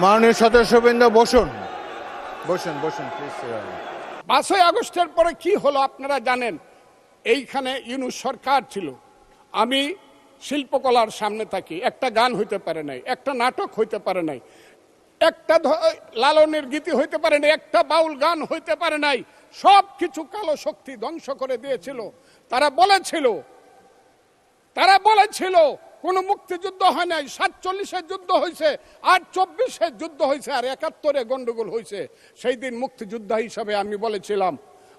মাননীয় সদস্যবৃন্দ বসুন বসুন বসুন প্লিজ। 5ই আগস্টের পরে কি হলো আপনারা জানেন। এইখানে ইউনূস সরকার ছিল, আমি শিল্পকলার সামনে থাকি, একটা গান হইতে পারে নাই, একটা নাটক হইতে পারে নাই, একটা লালনের গীতি হইতে পারে নাই, একটা বাউল গান হইতে পারে নাই। সব কিছু কালো শক্তি ধ্বংস করে দিয়েছিল। তারা বলেছিল কোন মুক্তিযুদ্ধ হয় নাই, 47-এর যুদ্ধ হয়েছে, আর 24-এর যুদ্ধ হয়েছে, আর 71-এ গন্ডগোল হয়েছে। সেই দিন মুক্তিযোদ্ধা হিসাবে আমি বলেছিলাম,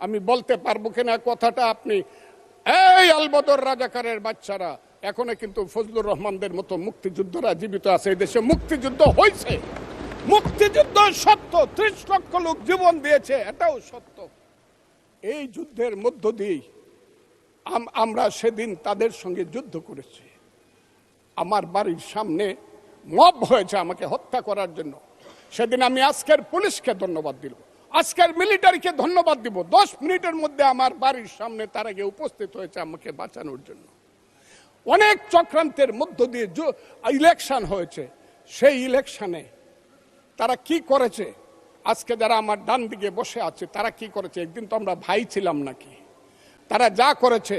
আমি বলতে পারবো কিনা কথাটা আপনি, এই আলবদর রাজাকারের বাচ্চারা, এখনো কিন্তু ফজলুর রহমানদের মতো মুক্তিযোদ্ধারা জীবিত আছে। এই দেশে মুক্তিযুদ্ধ হয়েছে, মুক্তিযুদ্ধ সত্য, 30 লক্ষ লোক জীবন দিয়েছে, এটাও সত্য। এই যুদ্ধের মধ্য দিয়ে আমরা সেদিন তাদের সঙ্গে যুদ্ধ করেছি। আমার বাড়ির সামনে মব হয়েছে আমাকে হত্যা করার জন্য। সেদিন আমি আজকের পুলিশকে ধন্যবাদ দিব, আজকের মিলিটারিকে ধন্যবাদ দিব। 10 মিনিটের মধ্যে আমার বাড়ির সামনে তারা গিয়ে উপস্থিত হয়েছে আমাকে বাঁচানোর জন্য। অনেক চক্রান্তের মধ্য দিয়ে ইলেকশন হয়েছে। সেই ইলেকশনে তারা কি করেছে, আজকে যারা আমার ডান দিকে বসে আছে তারা কি করেছে, একদিন তো আমরা ভাই ছিলাম নাকি। তারা যা করেছে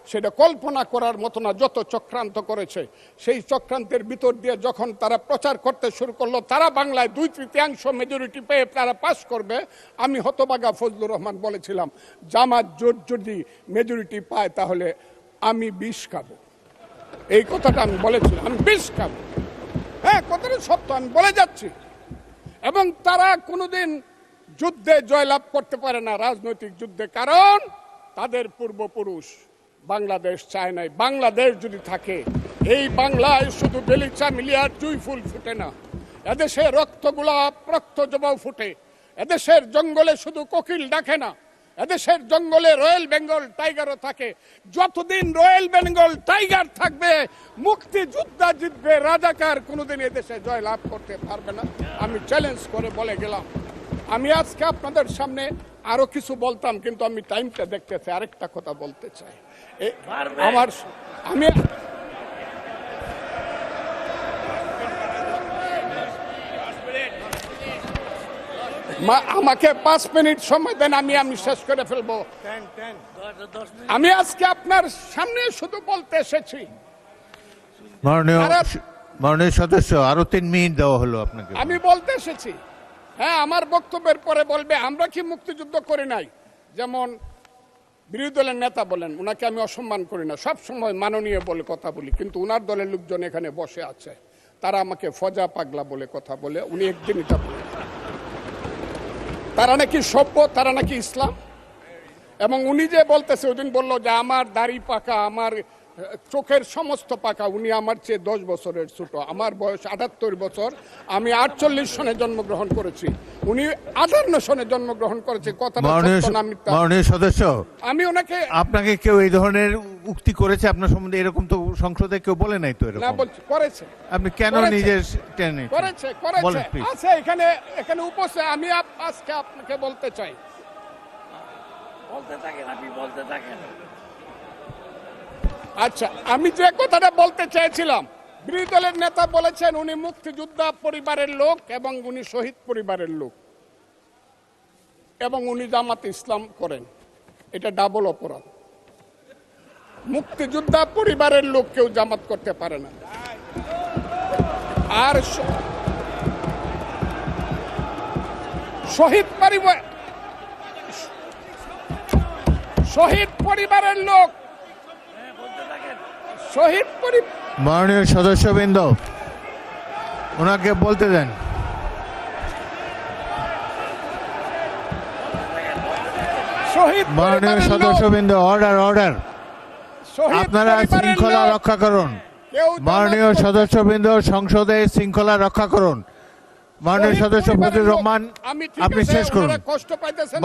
সেটা কল্পনা করার মতো না। যত চক্রান্ত করেছে, সেই চক্রান্তের ভিতর দিয়ে যখন তারা প্রচার করতে শুরু করলো তারা বাংলায় 2/3 মেজরিটি পেয়ে তারা পাস করবে, আমি হতবাগা ফজলুর রহমান বলেছিলাম জামাত জোট যদি মেজরিটি পায় তাহলে আমি বিষ খাবো। এই কথাটা আমি বলেছিলাম, আমি বিষ খাবো। হ্যাঁ, কথাটা সত্য, আমি বলে যাচ্ছি। এবং তারা কোনোদিন যুদ্ধে জয়লাভ করতে পারে না, রাজনৈতিক যুদ্ধে, কারণ তাদের পূর্বপুরুষ বাংলাদেশ চায় নাই। বাংলাদেশ যদি থাকে, এই বাংলায় শুধু বেলিচা মিলিয়ার জুই ফুল ফুটে না, এদেশে রক্তগোলাপ রক্ত জবাও ফুটে। এদেশের জঙ্গলে শুধু কোকিল ডাকে না, এদেশের জঙ্গলে রয়্যাল বেঙ্গল টাইগারও থাকে। যতদিন রয়্যাল বেঙ্গল টাইগার থাকবে, মুক্তিযোদ্ধা জিতবে, রাজাকার কোনোদিন এদেশে জয় লাভ করতে পারবে না। আমি চ্যালেঞ্জ করে বলে গেলাম। আমি আজকে আপনাদের সামনে আরো কিছু বলতাম, কিন্তু আমি টাইমটা দেখতেছি, আরেকটা কথা বলতে চাই। আমাকে 5 মিনিট সময় দেন, আমি শেষ করে ফেলবো। আমি আজকে আপনার সামনে শুধু বলতে এসেছি। মাননীয় সদস্য, আরো 3 মিনিট দেওয়া হলো আপনাকে। আমি বলতে এসেছি, হ্যাঁ, আমার বক্তব্যের পরে বলবে আমরা কি মুক্তিযুদ্ধ করি নাই। যেমন বিরোধী দলের নেতা বলেন, উনাকে আমি অসম্মান করি না, সব সময় মাননীয় বলে কথা বলি, কিন্তু উনার দলের লোকজন এখানে বসে আছে, তারা আমাকে ফজা পাগলা বলে কথা বলে। উনি একদিন এটা বলেন তারা নাকি সভ্য, তারা নাকি ইসলাম। এবং উনি যে বলতেছে, ওই দিন বললো যে আমার দাড়ি পাকা, আমার চোখের সমস্ত পাকা, উনি আমার চেয়ে 10 বছরের ছোট। আমার বয়স 78 বছর, আমি 48 সনে জন্মগ্রহণ করেছি, উনি 58 সনে জন্মগ্রহণ করেছে। কথাটা সত্য না মিথ্যা? মাননীয় সদস্য, আমি ওনাকে, আপনাকে কেউ এই ধরনের উক্তি করেছে আপনার সম্বন্ধে? এরকম তো সংসদে কেউ বলে নাই তো। এরকম না বলছি, করেছে। আপনি কেন নিজের টেনে করেছে আছে এখানে উপস্থিত। আমি আজকে আপনাকে বলতে চাই, বলতে থাকেন, আপনি বলতে থাকেন। আচ্ছা, আমি যে কথাটা বলতে চেয়েছিলাম, বিরোধী দলের নেতা বলেছেন উনি মুক্তিযোদ্ধা পরিবারের লোক এবং উনি শহীদ পরিবারের লোক এবং উনি জামাত ইসলাম করেন। এটা ডাবল অপরাধ। মুক্তিযোদ্ধা পরিবারের লোক কেউ জামাত করতে পারে না। আর শহীদ পরিবারের লোক, মাননীয় সদস্যবৃন্দ, ওনাকে বলতে দেন। মাননীয় সদস্যবৃন্দ, অর্ডার। আপনারা শৃঙ্খলা রক্ষা করুন। মাননীয় সদস্যবৃন্দ, সংসদে শৃঙ্খলা রক্ষা করুন। মাননীয় সদস্য ফজলুর রহমান, আপনি শেষ করুন,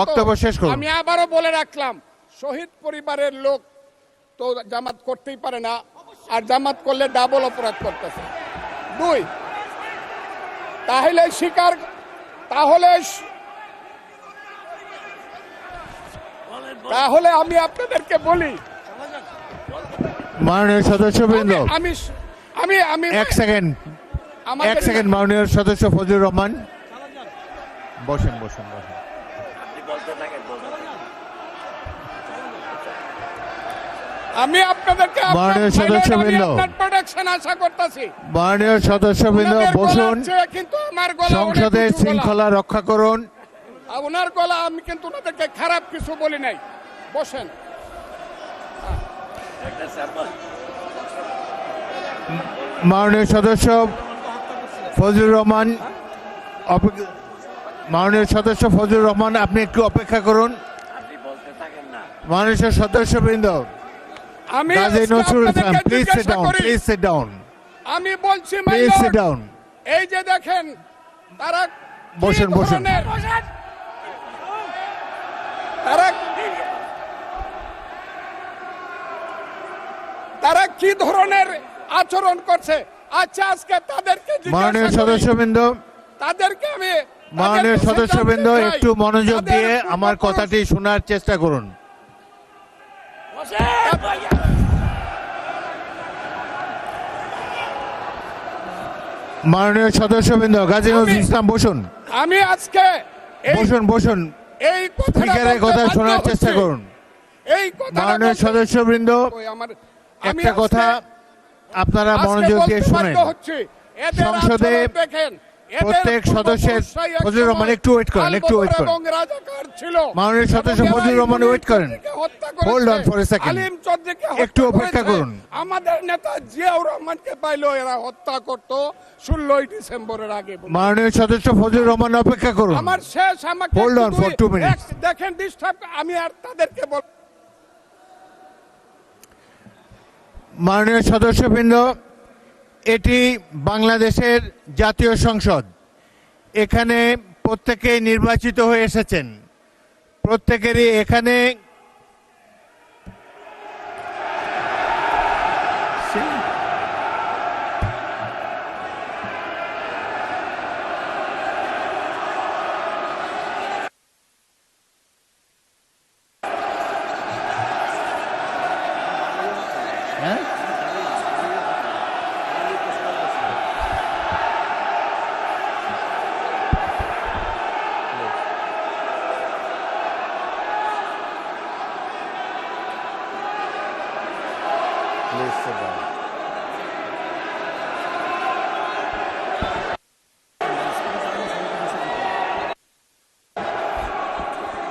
বক্তব্য শেষ করুন। আমি আবারও বলে রাখলাম, শহীদ পরিবারের লোক তো জামাত করতেই পারে না, আর জামাত করলে ডাবল অপরাধ করতেছে। 2, তাহলে আমি আপনাদেরকে বলি, মাননীয় সদস্যবৃন্দ, আমি 1 সেকেন্ড, এক সেকেন্ড, মাননীয় সদস্য ফজলুর রহমান বসেন বসেন বসেন। আপনি বলতে থাকেন, বলতে থাকেন। আমি আপনাদেরকে মাননীয় সদস্যবৃন্দ, প্রোটেকশন আশা করতেছি। মাননীয় সদস্যবৃন্দ বসুন, কিন্তু আমার গলা সংসদের অনেক উঁচু গলা। শৃঙ্খলা রক্ষা করুন। ওনার গলা, আমি কিন্তু ওনাদেরকে খারাপ কিছু বলি নাই। বসেন। একটা স্যাম্পল। মাননীয় সদস্য ফজলুর রহমান, মাননীয় সদস্য ফজলুর রহমান, আপনি একটু অপেক্ষা করুন। আপনি বলতে থাকেন না। মাননীয় সদস্যবৃন্দ, আমি কাজী আজকে নজরুল ইসলাম, আপনাদেরকে প্লিজ সিট জিজ্ঞাসা ডাউন, করি। প্লিজ সিট ডাউন, আমি বলছি my please lord, sit down. এই যে দেখেন তারা কি বসেন, বসেন। ধরনের- তারা কি ধরনের আচরণ করছে। আচ্ছা, আজকে তাদেরকে মাননীয় জিজ্ঞাসা করি। সদস্যবৃন্দ, তাদেরকে আমি মাননীয় তাদের কাছে সদস্যবৃন্দ জানতে চাই, একটু মনোযোগ তাদের দিয়ে আমার পূর্বপুরুষ- কথাটি শোনার চেষ্টা করুন। বসেন, ভাইয়া। মাননীয় সদস্যবৃন্দ, গাজী নজরুল আমি- ইসলাম বসুন, আমি আজকে এই বসুন বসুন, এই কথাটা স্পিকারের বলতে কথা বাধ্য শোনার হচ্ছি। চেষ্টা করুন। এই কথাটা মাননীয় বলতে- সদস্যবৃন্দ, ওই আমার- আমি একটা আজকে- কথা আপনারা আজকে মনোযোগ দিয়ে বলতে শুনেন। বাধ্য হচ্ছি, এদের সংসদে আচরণ দেখেন, এদের প্রত্যেক সদস্যের, পূর্বপুরুষরাই এক ফজলুর রহমান সময় একটু ওয়েট করেন, একটু ওয়েট আলবদর করেন। এবং রাজাকার ছিল। মাননীয় সদস্য এবং এরা ফজলুর রহমান ইউনুস ওয়েট করেন। চৌধুরীকে হত্যা করেছে, Hold on for a second. আলিম চৌধুরীকে হত্যা একটু অপেক্ষা করেছে। করুন। আমাদের নেতা জিয়াউর রহমানকে পাইলো এরা হত্যা করত 16ই ডিসেম্বরের আগে। মাননীয় সদস্য ফজলুর রহমান অপেক্ষা করুন। আমার শেষ, আমাকে Hold on একটু for 2 minutes. দেখেন ডিস্টার্ব, আমি আর তাদেরকে বল। মাননীয় সদস্যবৃন্দ, এটি বাংলাদেশের জাতীয় সংসদ। এখানে প্রত্যেকে নির্বাচিত হয়ে এসেছেন, প্রত্যেকেরই এখানে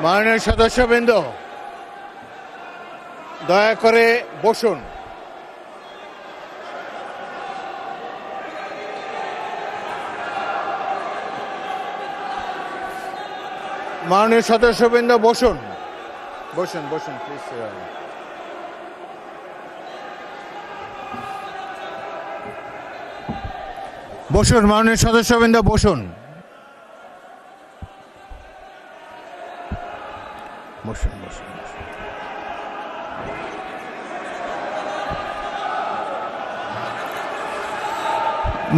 মাননীয় সদস্যবৃন্দ, দয়া করে বসুন। মাননীয় সদস্যবৃন্দ বসুন, বসুন বসুন প্লিজ। বসুন মাননীয় সদস্যবৃন্দ, বসুন বসুন বসুন।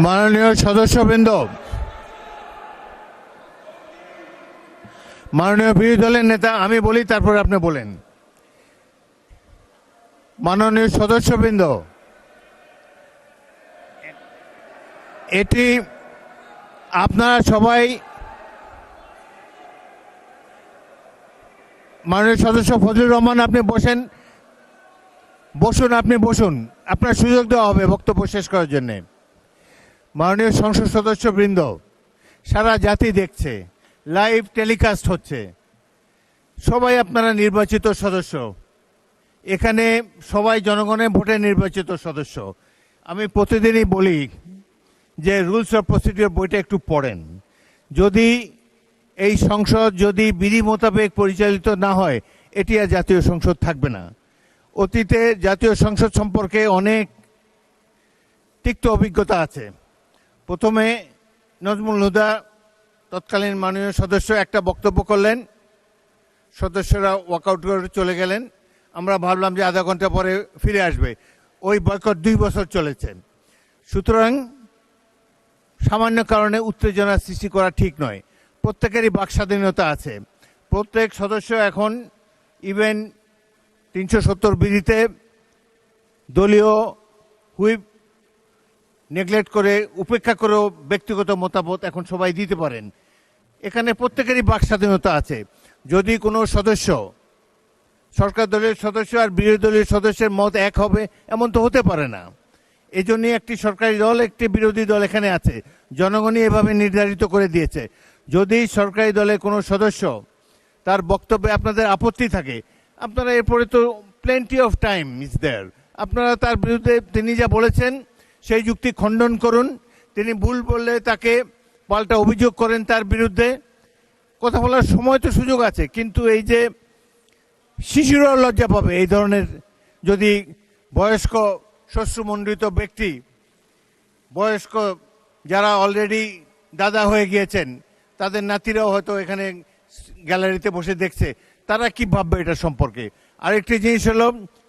মাননীয় সদস্যবৃন্দ, মাননীয় বিরোধী দলের নেতা, আমি বলি তারপর আপনি বলেন। মাননীয় সদস্যবৃন্দ, এটি আপনারা সবাই, মাননীয় সদস্য ফজলুর রহমান আপনি বসেন, বসুন, আপনি বসুন, আপনার সুযোগ দেওয়া হবে বক্তব্য শেষ করার জন্য। মাননীয় সংসদ সদস্যবৃন্দ, সারা জাতি দেখছে, লাইভ টেলিকাস্ট হচ্ছে, সবাই আপনারা নির্বাচিত সদস্য, এখানে সবাই জনগণের ভোটে নির্বাচিত সদস্য। আমি প্রতিদিনই বলি যে রুলস অফ প্রসিডিওর বইটা একটু পড়েন। যদি এই সংসদ যদি বিধি মোতাবেক পরিচালিত না হয়, এটি আর জাতীয় সংসদ থাকবে না। অতীতে জাতীয় সংসদ সম্পর্কে অনেক তিক্ত অভিজ্ঞতা আছে। প্রথমে নজমুল হুদা তৎকালীন মাননীয় সদস্য একটা বক্তব্য করলেন, সদস্যরা ওয়াকআউট করে চলে গেলেন, আমরা ভাবলাম যে আধা ঘন্টা পরে ফিরে আসবে। ওই বয়কট 2 বছর চলেছে। সুতরাং সামান্য কারণে উত্তেজনা সৃষ্টি করা ঠিক নয়। প্রত্যেকেরই বাক স্বাধীনতা আছে। প্রত্যেক সদস্য এখন ইভেন 370 বিধিতে দলীয় হুইপ নেগলেক্ট করে উপেক্ষা করেও ব্যক্তিগত মতামত এখন সবাই দিতে পারেন। এখানে প্রত্যেকেরই বাক স্বাধীনতা আছে। যদি কোনো সদস্য সরকার দলের সদস্য আর বিরোধী দলের সদস্যের মত এক হবে, এমন তো হতে পারে না। এই জন্যই একটি সরকারি দল, একটি বিরোধী দল এখানে আছে, জনগণই এভাবে নির্ধারিত করে দিয়েছে। যদি সরকারি দলের কোনো সদস্য তার বক্তব্যে আপনাদের আপত্তি থাকে, আপনারা এরপরে তো plenty of time is there, আপনারা তার বিরুদ্ধে তিনি যা বলেছেন সেই যুক্তি খণ্ডন করুন। তিনি ভুল বললে তাকে পাল্টা অভিযোগ করেন তার বিরুদ্ধে। কথা বলার সময় তো সুযোগ আছে, কিন্তু এই যে শিশুরাও লজ্জা পাবে এই ধরনের, যদি বয়স্ক শ্বশ্রুমণ্ডিত ব্যক্তি, বয়স্ক যারা অলরেডি দাদা হয়ে গিয়েছেন, তাদের নাতিরাও হয়তো এখানে গ্যালারিতে বসে দেখছে, তারা কি ভাববে এটা সম্পর্কে। আরেকটি জিনিস হলো,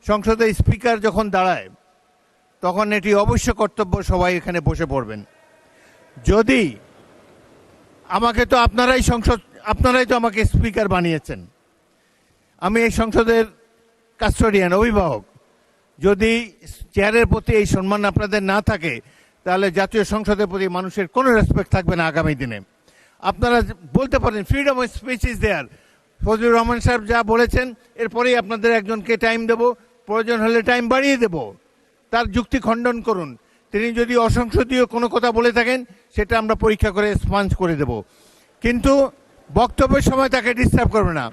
সংসদের স্পিকার যখন দাঁড়ায় তখন এটি অবশ্য কর্তব্য সবাই এখানে বসে পড়বেন। যদি আমাকে তো আপনারাই তো আমাকে স্পিকার বানিয়েছেন, আমি এই সংসদের কাস্টোডিয়ান, অভিভাবক। যদি চেয়ারের প্রতি এই সম্মান আপনাদের না থাকে, তাহলে জাতীয় সংসদের প্রতি মানুষের কোনো রেসপেক্ট থাকবে না আগামী দিনে। আপনারা বলতে পারেন freedom of speech is there, Fazlur Rahman সাহেব যা বলেছেন এরপরেই আপনাদের একজনকে টাইম দেব, প্রয়োজন হলে টাইম বাড়িয়ে দেব, তার যুক্তি খণ্ডন করুন। তিনি যদি অসংসদীয় কোনো কথা বলে থাকেন, সেটা আমরা পরীক্ষা করে স্পঞ্জ করে দেব, কিন্তু বক্তব্যের সময় তাকে ডিস্টার্ব করবে না।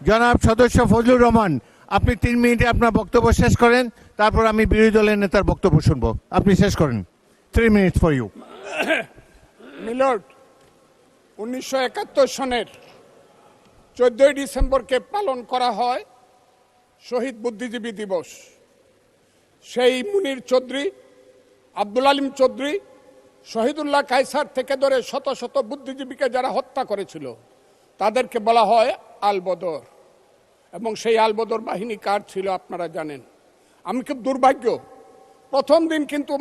জনাব সদস্য ফজলুর রহমান, আপনি 3 মিনিটে আপনার বক্তব্য শেষ করেন, তারপর আমি বিরোধী দলের নেতার বক্তব্য শুনবো। আপনি শেষ করেন। 3 মিনিটস ফর ইউ। মিলর্ড, 1971 সনের 14 ডিসেম্বরকে পালন করা হয় শহীদ বুদ্ধিজীবী দিবস। সেই মুনির চৌধুরী, আব্দুল আলিম চৌধুরী, শহীদুল্লাহ কায়সার থেকে ধরে শত শত বুদ্ধিজীবীকে যারা হত্যা করেছিল, তাদেরকে বলা হয় আলবদর। এবং সেই আলবদর বাহিনী কার ছিল আপনারা জানেন। আমি খুব দুর্ভাগ্য, প্রথম দিন কিন্তু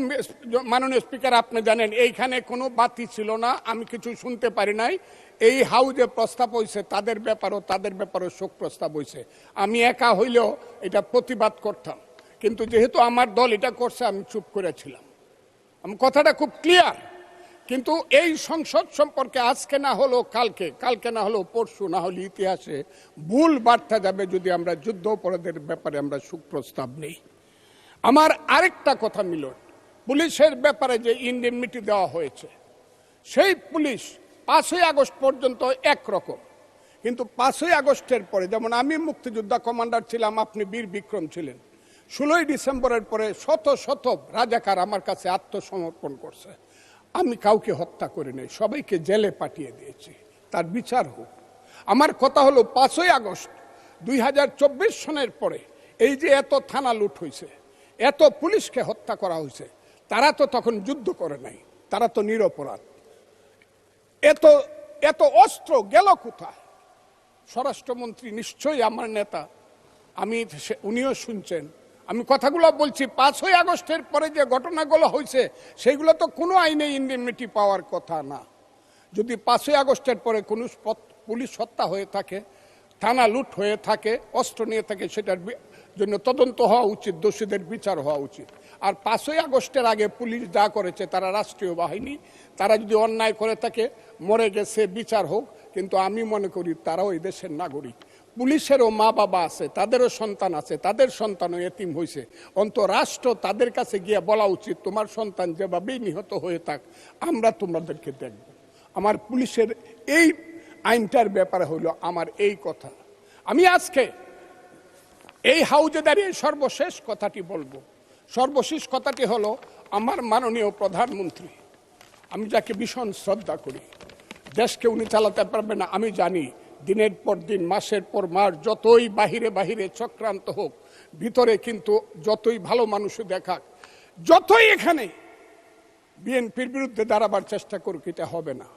মাননীয় স্পিকার আপনি জানেন এইখানে কোনো বাতি ছিল না, আমি কিছু শুনতে পারি নাই। এই হাউজে প্রস্তাব হয়েছে, তাদের ব্যাপারেও শোক প্রস্তাব হয়েছে। আমি একা হইলেও এটা প্রতিবাদ করতাম, কিন্তু যেহেতু আমার দল এটা করছে আমি চুপ করেছিলাম। আমার কথাটা খুব ক্লিয়ার। কিন্তু এই সংসদ সম্পর্কে আজকে না হলো কালকে না হলো পরশু, না হলে ইতিহাসে ভুল বার্তা যাবে যদি আমরা যুদ্ধ অপরাধের ব্যাপারে আমরা সুপ্রস্তাব নেই। আমার আরেকটা কথা মিলন, পুলিশের ব্যাপারে যে ইন্ডেমনিটি দেওয়া হয়েছে, সেই পুলিশ 5ই আগস্ট পর্যন্ত একরকম, কিন্তু 5ই আগস্টের পরে, যেমন আমি মুক্তিযোদ্ধা কমান্ডার ছিলাম, আপনি বীর বিক্রম ছিলেন, 16ই ডিসেম্বরের পরে শত শত রাজাকার আমার কাছে আত্মসমর্পণ করছে। আমি কাউকে হত্যা করি নাই, সবাইকে জেলে পাঠিয়ে দিয়েছি, তার বিচার হোক। আমার কথা হলো 5ই আগস্ট 2024 সনের পরে এই যে এত থানা লুট হয়েছে, এত পুলিশকে হত্যা করা হয়েছে, তারা তো তখন যুদ্ধ করে নাই, তারা তো নিরপরাধ। এত অস্ত্র গেল কোথায়? স্বরাষ্ট্রমন্ত্রী নিশ্চয়ই আমার নেতা, উনিও শুনছেন আমি কথাগুলো বলছি। 5ই আগস্টের পরে যে ঘটনাগুলো হয়েছে সেগুলো তো কোনো আইনে ইন্ডেমনিটি পাওয়ার কথা না। যদি 5ই আগস্টের পরে কোনো পুলিশ হত্যা হয়ে থাকে, থানা লুট হয়ে থাকে, অস্ত্র নিয়ে থাকে, সেটার জন্য তদন্ত হওয়া উচিত, দোষীদের বিচার হওয়া উচিত। আর 5ই আগস্টের আগে পুলিশ যা করেছে, তারা রাষ্ট্রীয় বাহিনী, তারা যদি অন্যায় করে থাকে, মরে গেছে, বিচার হোক। কিন্তু আমি মনে করি তারাও এই দেশের নাগরিক, পুলিশেরও মা বাবা আছে, তাদেরও সন্তান আছে, তাদের সন্তানও এতিম হয়েছে। রাষ্ট্র তাদের কাছে গিয়ে বলা উচিত, তোমার সন্তান যেভাবেই নিহত হয়ে থাক, আমরা তোমাদেরকে দেখব। আমার পুলিশের এই আইনটার ব্যাপারে হলো আমার এই কথা। আমি আজকে এই হাউজে দাঁড়িয়ে সর্বশেষ কথাটি বলবো। সর্বশেষ কথাটি হলো, আমার মাননীয় প্রধানমন্ত্রী, আমি যাকে ভীষণ শ্রদ্ধা করি, দেশকে উনি চালাতে পারবে না আমি জানি। দিনের পর দিন, মাসের পর মাস, যতই বাহিরে চক্রান্ত হোক, ভিতরে কিন্তু যতই ভালো মানুষ দেখাক, যতই এখানে বিএনপির বিরুদ্ধে দাঁড়াবার চেষ্টা করুক, এটা হবে না।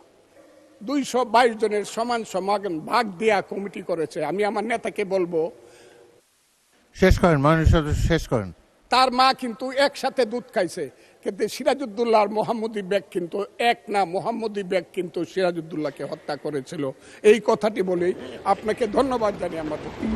222 জনের সমান সমাগম ভাগ দেয়া কমিটি করেছে। আমি আমার নেতাকে বলবো, শেষ করেন মাননীয় সদস্য, শেষ করেন। তার মা কিন্তু একসাথে দুধ খাইছে, কিন্তু সিরাজউদ্দৌলা আর মোহাম্মদী বেগ কিন্তু এক না। মোহাম্মদী বেগ কিন্তু সিরাজউদ্দৌলাকে হত্যা করেছিল। এই কথাটি বলেই আপনাকে ধন্যবাদ জানিয়ে আমার বক্তব্য